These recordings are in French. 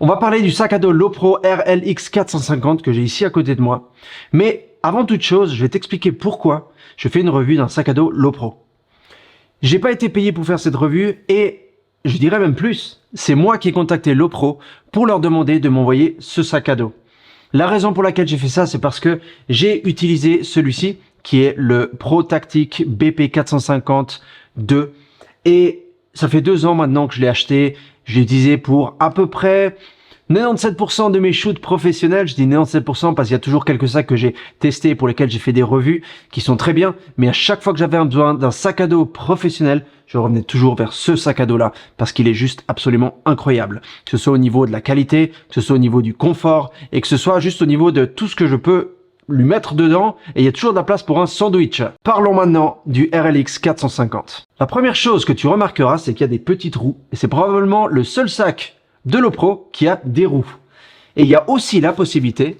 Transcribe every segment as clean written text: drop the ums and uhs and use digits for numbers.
On va parler du sac à dos Lowpro RLX 450 que j'ai ici à côté de moi. Mais avant toute chose, je vais t'expliquer pourquoi je fais une revue d'un sac à dos Lowpro. J'ai pas été payé pour faire cette revue et je dirais même plus, c'est moi qui ai contacté Lowpro pour leur demander de m'envoyer ce sac à dos. La raison pour laquelle j'ai fait ça, c'est parce que j'ai utilisé celui-ci qui est le Pro Tactic BP 450 II et ça fait 2 ans maintenant que je l'ai acheté. Je l'ai utilisé pour à peu près 97% de mes shoots professionnels. Je dis 97% parce qu'il y a toujours quelques sacs que j'ai testés pour lesquels j'ai fait des revues qui sont très bien. Mais à chaque fois que j'avais besoin d'un sac à dos professionnel, je revenais toujours vers ce sac à dos là parce qu'il est juste absolument incroyable. Que ce soit au niveau de la qualité, que ce soit au niveau du confort et que ce soit juste au niveau de tout ce que je peux lui mettre dedans, et il y a toujours de la place pour un sandwich. Parlons maintenant du RLX 450. La première chose que tu remarqueras, c'est qu'il y a des petites roues, et c'est probablement le seul sac de Lowpro qui a des roues. Et il y a aussi la possibilité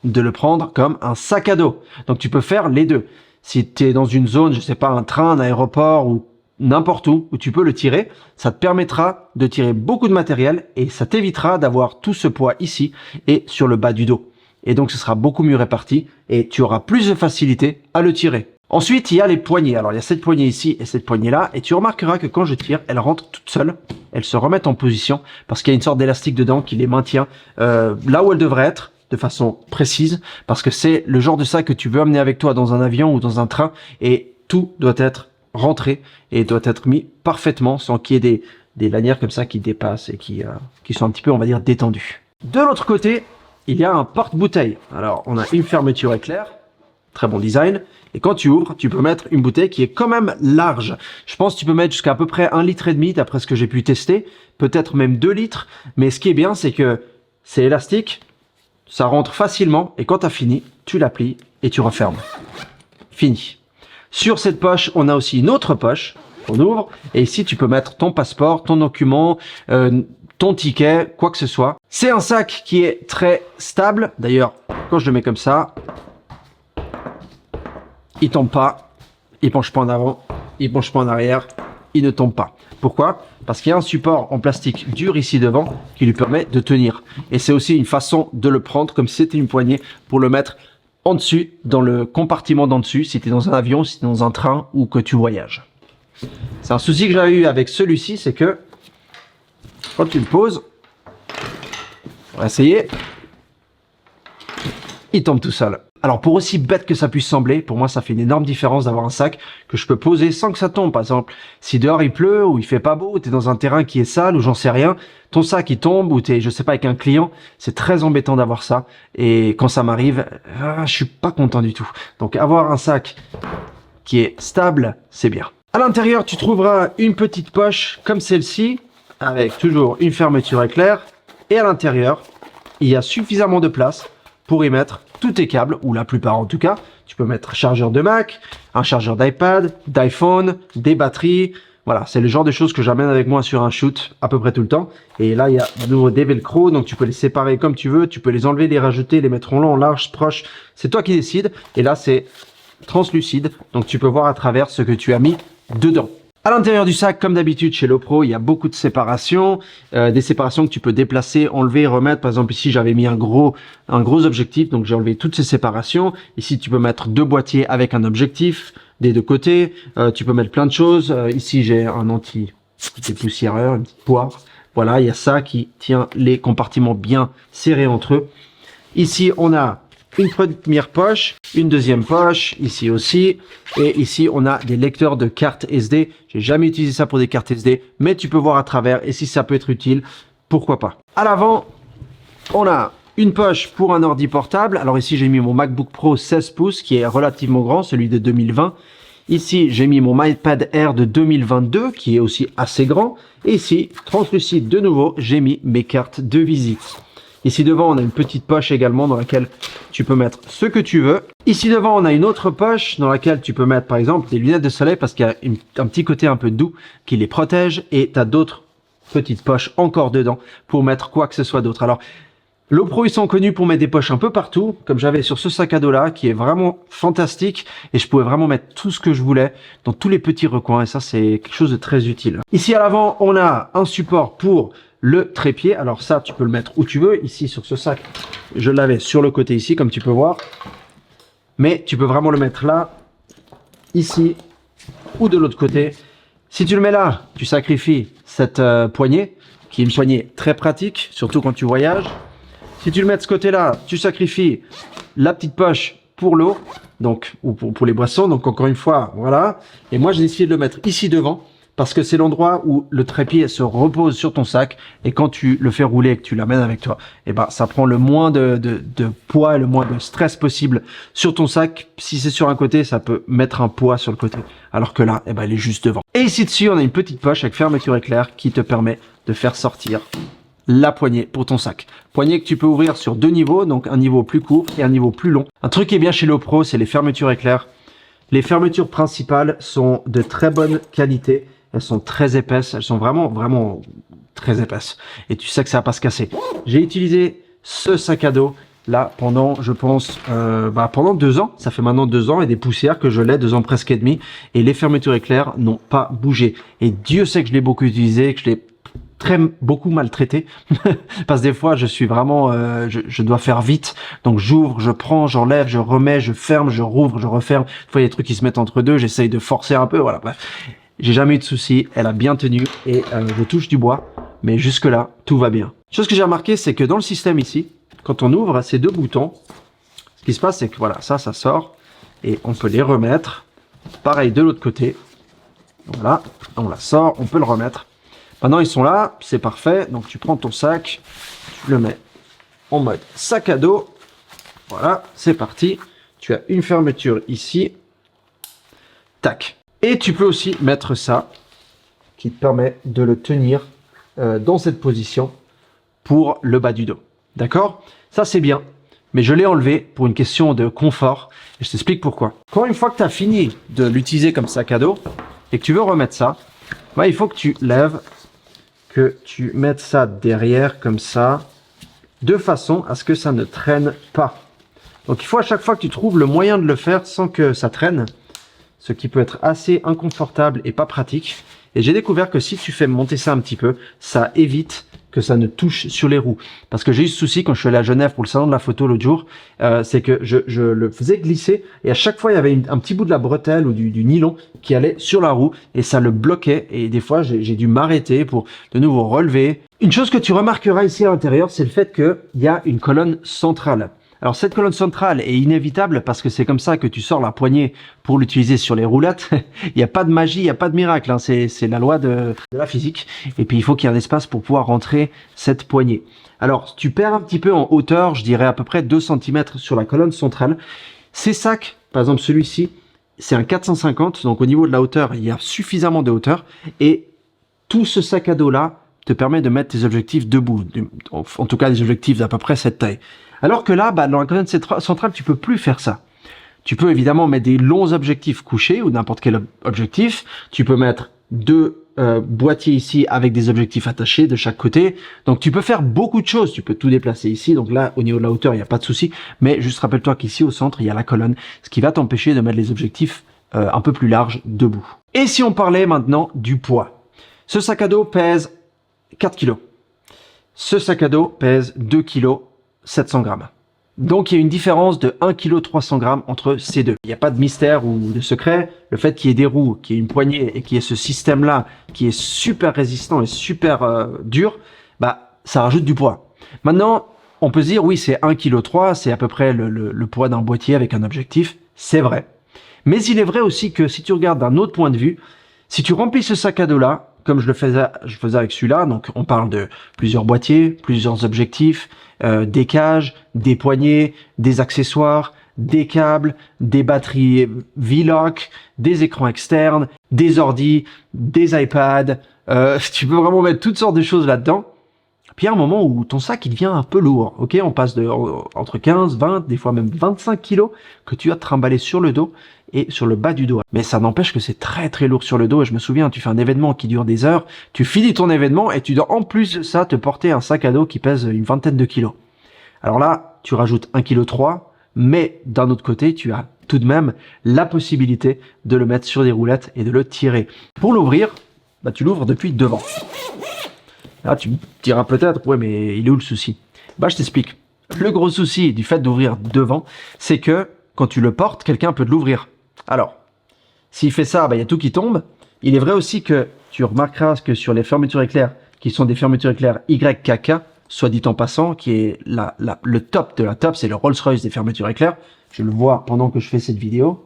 de le prendre comme un sac à dos. Donc tu peux faire les deux. Si tu es dans une zone, je sais pas, un train, un aéroport ou n'importe où tu peux le tirer, ça te permettra de tirer beaucoup de matériel et ça t'évitera d'avoir tout ce poids ici et sur le bas du dos. Et donc ce sera beaucoup mieux réparti et tu auras plus de facilité à le tirer. Ensuite, il y a les poignées. Alors il y a cette poignée ici et cette poignée là et tu remarqueras que quand je tire, elles rentrent toutes seules. Elles se remettent en position parce qu'il y a une sorte d'élastique dedans qui les maintient là où elles devraient être de façon précise parce que c'est le genre de sac que tu veux amener avec toi dans un avion ou dans un train et tout doit être rentré et doit être mis parfaitement sans qu'il y ait des lanières comme ça qui dépassent et qui sont un petit peu, on va dire, détendues. De l'autre côté, il y a un porte-bouteille. Alors, on a une fermeture éclair, très bon design. Et quand tu ouvres, tu peux mettre une bouteille qui est quand même large. Je pense que tu peux mettre jusqu'à peu près 1,5 litre, d'après ce que j'ai pu tester. Peut-être même 2 litres. Mais ce qui est bien, c'est que c'est élastique, ça rentre facilement. Et quand tu as fini, tu la plies et tu refermes. Fini. Sur cette poche, on a aussi une autre poche qu'on ouvre. Et ici, tu peux mettre ton passeport, ton document, ton ticket, quoi que ce soit. C'est un sac qui est très stable. D'ailleurs, quand je le mets comme ça, il tombe pas, il penche pas en avant, il penche pas en arrière, il ne tombe pas. Pourquoi? Parce qu'il y a un support en plastique dur ici devant qui lui permet de tenir. Et c'est aussi une façon de le prendre comme si c'était une poignée pour le mettre en dessus, dans le compartiment d'en dessus, si tu es dans un avion, si tu es dans un train ou que tu voyages. C'est un souci que j'avais eu avec celui-ci, c'est que quand tu le poses, on va essayer, il tombe tout seul. Alors pour aussi bête que ça puisse sembler, pour moi ça fait une énorme différence d'avoir un sac que je peux poser sans que ça tombe. Par exemple, si dehors il pleut ou il fait pas beau, ou tu es dans un terrain qui est sale ou j'en sais rien, ton sac il tombe ou tu es, je sais pas, avec un client, c'est très embêtant d'avoir ça. Et quand ça m'arrive, je suis pas content du tout. Donc avoir un sac qui est stable, c'est bien. À l'intérieur, tu trouveras une petite poche comme celle-ci, avec toujours une fermeture éclair. Et à l'intérieur, il y a suffisamment de place pour y mettre tous tes câbles, ou la plupart en tout cas. Tu peux mettre chargeur de Mac, un chargeur d'iPad, d'iPhone, des batteries. Voilà, c'est le genre de choses que j'amène avec moi sur un shoot à peu près tout le temps. Et là, il y a de nouveau des velcro, donc tu peux les séparer comme tu veux. Tu peux les enlever, les rajouter, les mettre en long, en large, proche. C'est toi qui décides. Et là, c'est translucide, donc tu peux voir à travers ce que tu as mis dedans. À l'intérieur du sac, comme d'habitude chez Lowpro, il y a beaucoup de séparations, des séparations que tu peux déplacer, enlever, remettre. Par exemple, ici, j'avais mis un gros objectif, donc j'ai enlevé toutes ces séparations. Ici, tu peux mettre 2 boîtiers avec un objectif des 2 côtés. Tu peux mettre plein de choses. Ici, j'ai un anti-dépoussiéreur, une petite poire. Voilà, il y a ça qui tient les compartiments bien serrés entre eux. Ici, on a une première poche, une deuxième poche, ici aussi, et ici on a des lecteurs de cartes SD. J'ai jamais utilisé ça pour des cartes SD, mais tu peux voir à travers, et si ça peut être utile, pourquoi pas. À l'avant, on a une poche pour un ordi portable. Alors ici j'ai mis mon MacBook Pro 16 pouces qui est relativement grand, celui de 2020. Ici j'ai mis mon iPad Air de 2022 qui est aussi assez grand. Et ici, translucide de nouveau, j'ai mis mes cartes de visite. Ici devant, on a une petite poche également dans laquelle tu peux mettre ce que tu veux. Ici devant, on a une autre poche dans laquelle tu peux mettre par exemple des lunettes de soleil parce qu'il y a un petit côté un peu doux qui les protège et tu as d'autres petites poches encore dedans pour mettre quoi que ce soit d'autre. Alors, Lopro, ils sont connus pour mettre des poches un peu partout, comme j'avais sur ce sac à dos là, qui est vraiment fantastique, et je pouvais vraiment mettre tout ce que je voulais dans tous les petits recoins, et ça c'est quelque chose de très utile. Ici à l'avant, on a un support pour le trépied. Alors ça, tu peux le mettre où tu veux. Ici sur ce sac, je l'avais sur le côté ici, comme tu peux voir. Mais tu peux vraiment le mettre là, ici, ou de l'autre côté. Si tu le mets là, tu sacrifies cette poignée, qui est une poignée très pratique, surtout quand tu voyages. Si tu le mets de ce côté-là, tu sacrifies la petite poche pour l'eau, donc ou pour les boissons. Donc encore une fois, voilà. Et moi, j'ai décidé de le mettre ici devant, parce que c'est l'endroit où le trépied se repose sur ton sac, et quand tu le fais rouler et que tu l'amènes avec toi, et ben ça prend le moins de poids et le moins de stress possible sur ton sac. Si c'est sur un côté, ça peut mettre un poids sur le côté, alors que là, et ben il est juste devant. Et ici dessus, on a une petite poche avec fermeture éclair qui te permet de faire sortir la poignée pour ton sac. Poignée que tu peux ouvrir sur 2 niveaux, donc un niveau plus court et un niveau plus long. Un truc qui est bien chez Lopro, c'est les fermetures éclair. Les fermetures principales sont de très bonne qualité. Elles sont très épaisses, elles sont vraiment très épaisses. Et tu sais que ça va pas se casser. J'ai utilisé ce sac à dos là pendant, je pense, pendant 2 ans. Ça fait maintenant 2 ans et des poussières que je l'ai, 2 ans presque et demi. Et les fermetures éclair n'ont pas bougé. Et Dieu sait que je l'ai beaucoup utilisé, que je l'ai beaucoup maltraité. Parce que des fois, je suis vraiment, je dois faire vite. Donc j'ouvre, je prends, j'enlève, je remets, je ferme, je rouvre, je referme. Des fois, il y a des trucs qui se mettent entre deux. J'essaye de forcer un peu, voilà, bref. J'ai jamais eu de soucis, elle a bien tenu et je touche du bois, mais jusque là, tout va bien. Chose que j'ai remarqué, c'est que dans le système ici, quand on ouvre ces 2 boutons, ce qui se passe, c'est que voilà, ça sort et on peut les remettre. Pareil de l'autre côté, voilà, on la sort, on peut le remettre. Maintenant, ils sont là, c'est parfait. Donc tu prends ton sac, tu le mets en mode sac à dos. Voilà, c'est parti. Tu as une fermeture ici. Tac. Et tu peux aussi mettre ça, qui te permet de le tenir dans cette position pour le bas du dos. D'accord? Ça, c'est bien. Mais je l'ai enlevé pour une question de confort. Et je t'explique pourquoi. Quand une fois que tu as fini de l'utiliser comme sac à dos et que tu veux remettre ça, bah, il faut que tu lèves, que tu mettes ça derrière comme ça, de façon à ce que ça ne traîne pas. Donc il faut à chaque fois que tu trouves le moyen de le faire sans que ça traîne, ce qui peut être assez inconfortable et pas pratique. Et j'ai découvert que si tu fais monter ça un petit peu, ça évite que ça ne touche sur les roues. Parce que j'ai eu ce souci quand je suis allé à Genève pour le salon de la photo l'autre jour, c'est que je le faisais glisser et à chaque fois il y avait un petit bout de la bretelle ou du nylon qui allait sur la roue et ça le bloquait et des fois j'ai dû m'arrêter pour de nouveau relever. Une chose que tu remarqueras ici à l'intérieur, c'est le fait qu'il y a une colonne centrale. Alors cette colonne centrale est inévitable parce que c'est comme ça que tu sors la poignée pour l'utiliser sur les roulettes. Il n'y a pas de magie, il n'y a pas de miracle, hein. C'est la loi de la physique. Et puis il faut qu'il y ait un espace pour pouvoir rentrer cette poignée. Alors tu perds un petit peu en hauteur, je dirais à peu près 2 cm sur la colonne centrale. Ces sacs, par exemple celui-ci, c'est un 450, donc au niveau de la hauteur, il y a suffisamment de hauteur. Et tout ce sac à dos là te permet de mettre tes objectifs debout, en tout cas des objectifs d'à peu près cette taille. Alors que là, dans la colonne centrale, tu peux plus faire ça. Tu peux évidemment mettre des longs objectifs couchés ou n'importe quel objectif. Tu peux mettre 2 boîtiers ici avec des objectifs attachés de chaque côté. Donc tu peux faire beaucoup de choses. Tu peux tout déplacer ici. Donc là, au niveau de la hauteur, il n'y a pas de souci. Mais juste rappelle-toi qu'ici au centre, il y a la colonne, ce qui va t'empêcher de mettre les objectifs un peu plus larges debout. Et si on parlait maintenant du poids? Ce sac à dos pèse 4 kg. Ce sac à dos pèse 2 kg 700 grammes. Donc il y a une différence de 1 kg 300 grammes entre ces deux. Il n'y a pas de mystère ou de secret. Le fait qu'il y ait des roues, qu'il y ait une poignée et qu'il y ait ce système-là qui est super résistant et super dur, bah ça rajoute du poids. Maintenant, on peut se dire oui, c'est 1 kg 3, c'est à peu près le poids d'un boîtier avec un objectif. C'est vrai. Mais il est vrai aussi que si tu regardes d'un autre point de vue, si tu remplis ce sac à dos-là, comme je le faisais avec celui-là, donc on parle de plusieurs boîtiers, plusieurs objectifs, des cages, des poignées, des accessoires, des câbles, des batteries V-Lock, des écrans externes, des ordis, des iPads, tu peux vraiment mettre toutes sortes de choses là-dedans. Puis il y a un moment où ton sac il devient un peu lourd, ok? On passe entre 15, 20, des fois même 25 kilos que tu as trimballer sur le dos et sur le bas du dos. Mais ça n'empêche que c'est très très lourd sur le dos et je me souviens, tu fais un événement qui dure des heures, tu finis ton événement et tu dois en plus de ça te porter un sac à dos qui pèse une vingtaine de kilos. Alors là, tu rajoutes 1,3 kg, mais d'un autre côté, tu as tout de même la possibilité de le mettre sur des roulettes et de le tirer. Pour l'ouvrir, bah, tu l'ouvres depuis devant. Là, tu me diras peut-être, ouais, mais il est où le souci? Bah, je t'explique. Le gros souci du fait d'ouvrir devant, c'est que quand tu le portes, quelqu'un peut te l'ouvrir. Alors, s'il fait ça, bah, y a tout qui tombe. Il est vrai aussi que tu remarqueras que sur les fermetures éclairs, qui sont des fermetures éclairs YKK, soit dit en passant, qui est le top de la top, c'est le Rolls-Royce des fermetures éclairs. Je le vois pendant que je fais cette vidéo.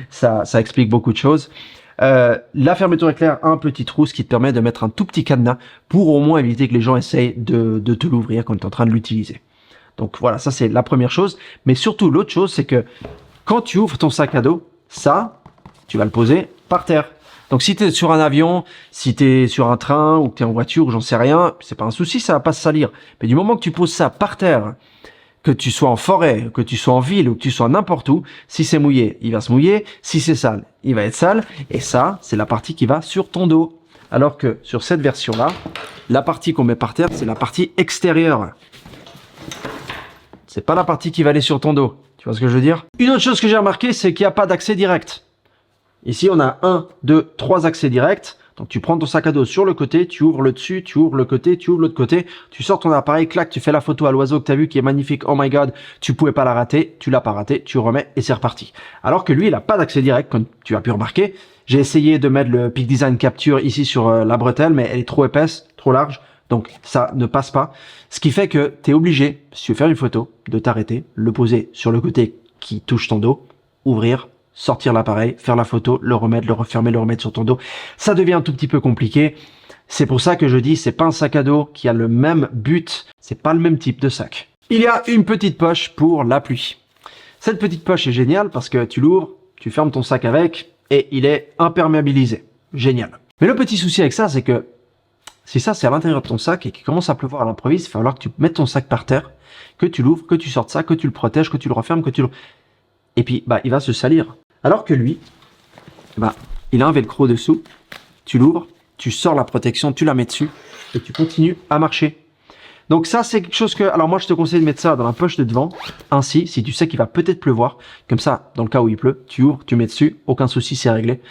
ça explique beaucoup de choses. La fermeture éclair a un petit trou, ce qui te permet de mettre un tout petit cadenas pour au moins éviter que les gens essayent de te l'ouvrir quand tu es en train de l'utiliser. Donc voilà, ça c'est la première chose. Mais surtout, l'autre chose, c'est que quand tu ouvres ton sac à dos, ça, tu vas le poser par terre. Donc si tu es sur un avion, si tu es sur un train ou que tu es en voiture, j'en sais rien, c'est pas un souci, ça va pas se salir. Mais du moment que tu poses ça par terre, que tu sois en forêt, que tu sois en ville ou que tu sois n'importe où, si c'est mouillé, il va se mouiller. Si c'est sale, il va être sale. Et ça, c'est la partie qui va sur ton dos. Alors que sur cette version-là, la partie qu'on met par terre, c'est la partie extérieure. C'est pas la partie qui va aller sur ton dos. Tu vois ce que je veux dire? Une autre chose que j'ai remarqué, c'est qu'il n'y a pas d'accès direct. Ici, on a 1, 2, 3 accès directs. Donc, tu prends ton sac à dos sur le côté, tu ouvres le dessus, tu ouvres le côté, tu ouvres l'autre côté, tu sors ton appareil, clac, tu fais la photo à l'oiseau que tu as vu qui est magnifique, oh my god, tu pouvais pas la rater, tu l'as pas raté, tu remets et c'est reparti. Alors que lui, il a pas d'accès direct, comme tu as pu remarquer. J'ai essayé de mettre le Peak Design Capture ici sur la bretelle, mais elle est trop épaisse, trop large, donc ça ne passe pas. Ce qui fait que tu es obligé, si tu veux faire une photo, de t'arrêter, le poser sur le côté qui touche ton dos, ouvrir, sortir l'appareil, faire la photo, le remettre, le refermer, le remettre sur ton dos. Ça devient un tout petit peu compliqué. C'est pour ça que je dis, c'est pas un sac à dos qui a le même but, c'est pas le même type de sac. Il y a une petite poche pour la pluie. Cette petite poche est géniale parce que tu l'ouvres, tu fermes ton sac avec et il est imperméabilisé. Génial. Mais le petit souci avec ça, c'est que si ça c'est à l'intérieur de ton sac et qu'il commence à pleuvoir à l'improviste, il va falloir que tu mettes ton sac par terre, que tu l'ouvres, que tu sortes ça, que tu le protèges, que tu le refermes, que tu le... Et puis, bah, il va se salir. Alors que lui, bah, il a un velcro dessous, tu l'ouvres, tu sors la protection, tu la mets dessus, et tu continues à marcher. Donc ça, c'est quelque chose que... Alors moi, je te conseille de mettre ça dans la poche de devant, ainsi, si tu sais qu'il va peut-être pleuvoir, comme ça, dans le cas où il pleut, tu ouvres, tu mets dessus, aucun souci, c'est réglé.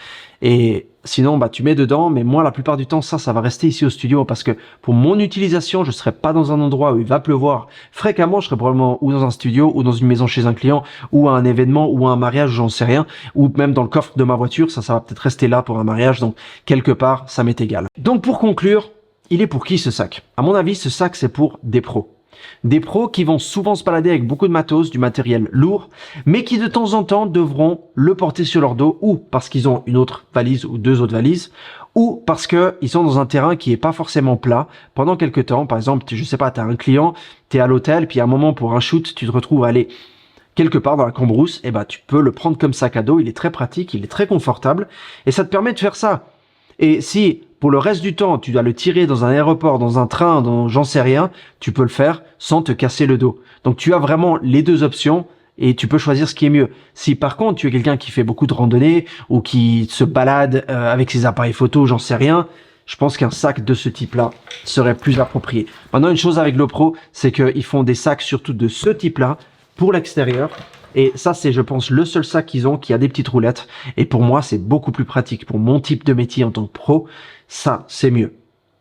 Et sinon, bah, tu mets dedans, mais moi, la plupart du temps, ça va rester ici au studio, parce que pour mon utilisation, je serai pas dans un endroit où il va pleuvoir fréquemment, je serai probablement ou dans un studio, ou dans une maison chez un client, ou à un événement, ou à un mariage, j'en sais rien, ou même dans le coffre de ma voiture, ça va peut-être rester là pour un mariage, donc quelque part, ça m'est égal. Donc pour conclure, il est pour qui ce sac? À mon avis, ce sac, c'est pour des pros. Des pros qui vont souvent se balader avec beaucoup de matos, du matériel lourd, mais qui de temps en temps devront le porter sur leur dos, ou parce qu'ils ont une autre valise ou deux autres valises, ou parce qu'ils sont dans un terrain qui est pas forcément plat pendant quelques temps. Par exemple, je sais pas, tu as un client, tu es à l'hôtel, puis à un moment pour un shoot, tu te retrouves à aller quelque part dans la cambrousse, et bah tu peux le prendre comme sac à dos, il est très pratique, il est très confortable, et ça te permet de faire ça. Et si pour le reste du temps, tu dois le tirer dans un aéroport, dans un train, dans j'en sais rien, tu peux le faire sans te casser le dos. Donc tu as vraiment les deux options et tu peux choisir ce qui est mieux. Si par contre tu es quelqu'un qui fait beaucoup de randonnées ou qui se balade avec ses appareils photo, j'en sais rien, je pense qu'un sac de ce type-là serait plus approprié. Maintenant, une chose avec Lopro, c'est qu'ils font des sacs surtout de ce type-là pour l'extérieur. Et ça, c'est, je pense, le seul sac qu'ils ont qui a des petites roulettes. Et pour moi, c'est beaucoup plus pratique. Pour mon type de métier en tant que pro, ça, c'est mieux.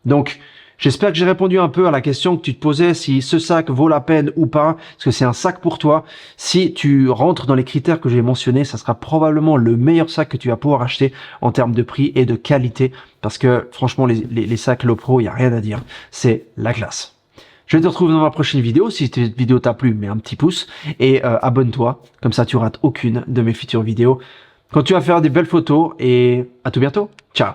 Donc, j'espère que j'ai répondu un peu à la question que tu te posais, si ce sac vaut la peine ou pas, parce que c'est un sac pour toi. Si tu rentres dans les critères que j'ai mentionnés, ça sera probablement le meilleur sac que tu vas pouvoir acheter en termes de prix et de qualité. Parce que, franchement, les sacs Lopro, il n'y a rien à dire. C'est la classe. Je te retrouve dans ma prochaine vidéo. Si cette vidéo t'a plu, mets un petit pouce et abonne-toi. Comme ça, tu rates aucune de mes futures vidéos. Quand tu vas faire des belles photos et à tout bientôt. Ciao.